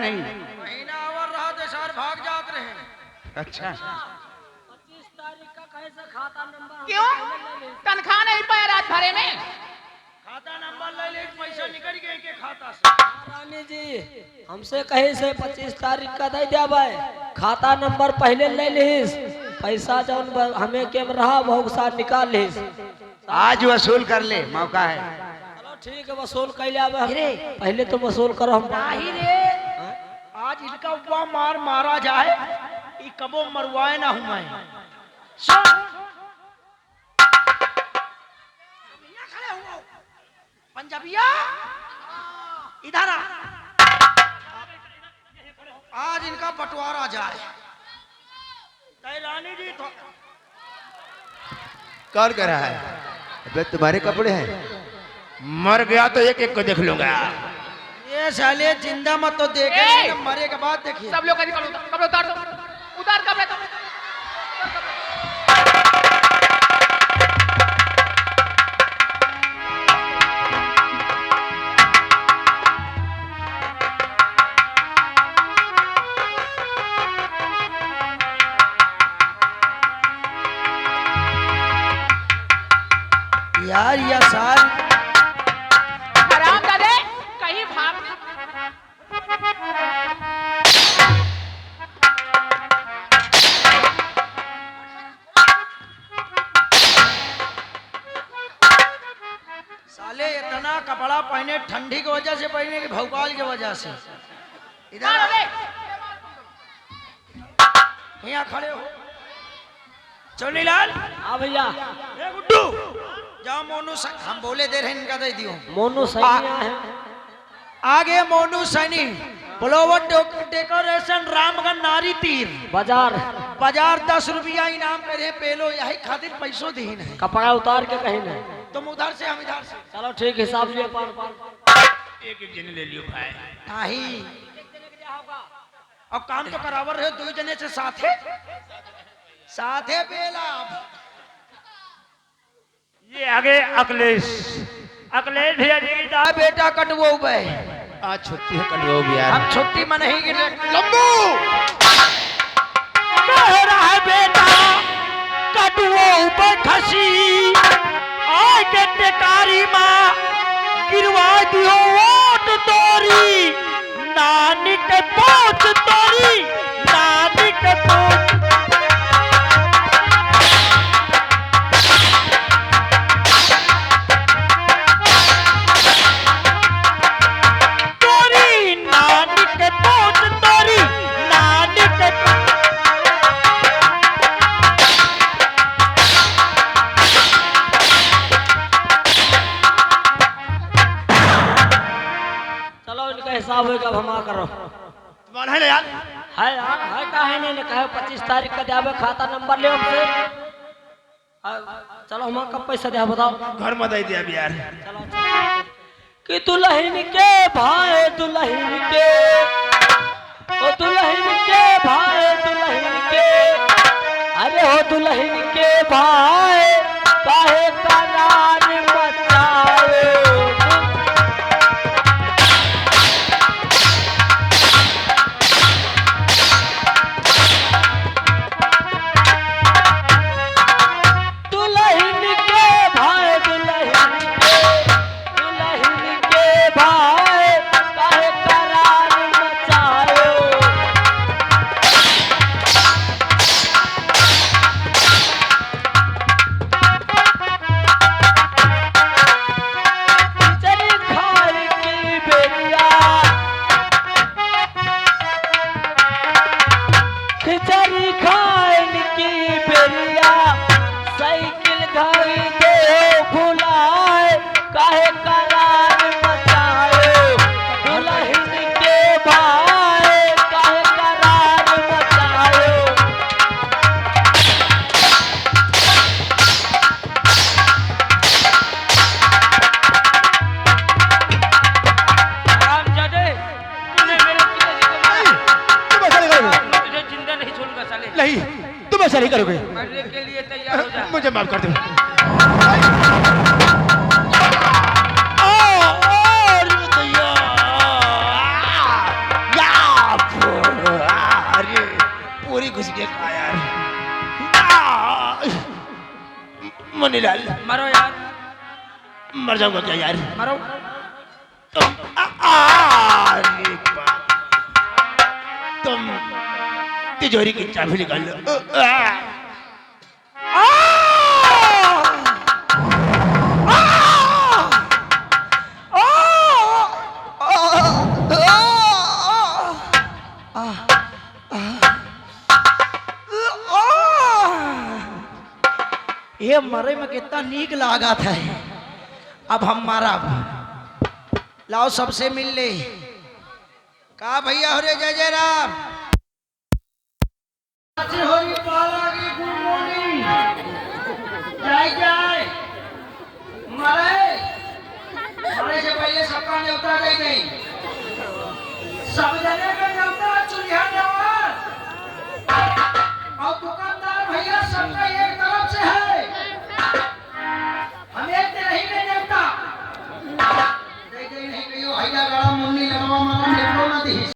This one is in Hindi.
नहीं? महीना और रहा तो सर भाग जात रहे। अच्छा 25 तारीख का कैसे खाता नंबर क्यों? तनख्वाह नहीं पाया रात भरे में? खाता नंबर ले ले, पैसा निकल गए के खाता से। रानी जी हमसे कहे से 25 तारीख का दे दिया भाई, खाता नंबर पहले ले लीस, पैसा जौन हमें के रहा बहुत सा निकाल लीस। आज वसूल कर ले, मौका है। चलो ठीक है वसूल कर लिया पहले तो वसूल करो हम। नहीं रे, आज इनका हुआ मार मारा जाए, ये कबो मरवाए ना हुआ है। खड़े हुओ पंजाबिया, इधर आ। आज इनका बंटवारा जाए। रानी जी तो कौन कर रहा है? अबे तुम्हारे कपड़े हैं, मर गया तो एक एक को देख लूंगा। ये साले जिंदा मत तो देखे, मरे के बाद देखिए। सब लोग कपड़े उतार दो, उतार कपड़े तो। यार या साल हराम दादे कहीं भाग साले इतना कपड़ा पहने ठंडी की वजह से पहने कि भोपाल की वजह से। इधर यहाँ खड़े हो चोनीलाल। हाँ भैया गुड्डू जाओ मोनू हम बोले दे रहे इनका दे दियो। मोनू सही है आगे मोनू सैनी फ्लावर डेकोरेशन रामगढ़ नारी तीर बाजार बाजार 10 रुपया इनाम करे पेलो, यही खातिर पैसों दीन है। कपड़ा उतार के कहीं नहीं। तुम उधर से हम इधर से। चलो ठीक हिसाब से एक एक जने ले लियो भाई। नहीं अब काम तो करावर रहे, 2 जने से साथे साथे पेला। ये आगे अखिलेश, अखिलेश भैया जी दा बेटा कटवो बे, आज छुट्टी है, कल वो भी यार। हम छुट्टी में नहीं गिने। लंबू कह रहा है बेटा कटवो ऊपर खसी, आए के टेकारी माँ गिरवा दियो वोट तोरी, नानी के पोछ तोरी, नानी के पोछ। हिसाब होगा हमा करो तुम्हारा है यार, है काहे नहीं कहे 25 तारीख का देवे खाता नंबर ले हमसे। चलो हम कब पैसा दे बताओ। घर में दे दिया यार। कि दुल्हन के भाई दुल्हन के, ओ दुल्हन के भाई दुल्हन के, अरे हो दुल्हन के भाई काहे करार मचावे। नहीं करोगे, मरने के लिए तैयार हो जा। मुझे माफ कर दो। और घुस गया का यार मनीलाल मरो यार, मर जाऊंगा क्या यार मरो। अरे बाप। तुम तिजोरी की चाबी निकाल लो ये मरे में कितना नीक लागा था। अब हम मारा, लाओ सबसे मिल ले। का भैया हो रे, जय जय राम। होरी बालाजी, गुड मॉर्निंग, जय जय। मरे से पहले सबका न्योता दे गई, सब जने का न्योता चुलिया नेवार और दुकानदार भैया सबका एक तरफ से है। हम एक नहीं ले न्योता दे नहीं कहियो, भैया गड़ा मुन्नी लगवा मारा निकलो ना दी।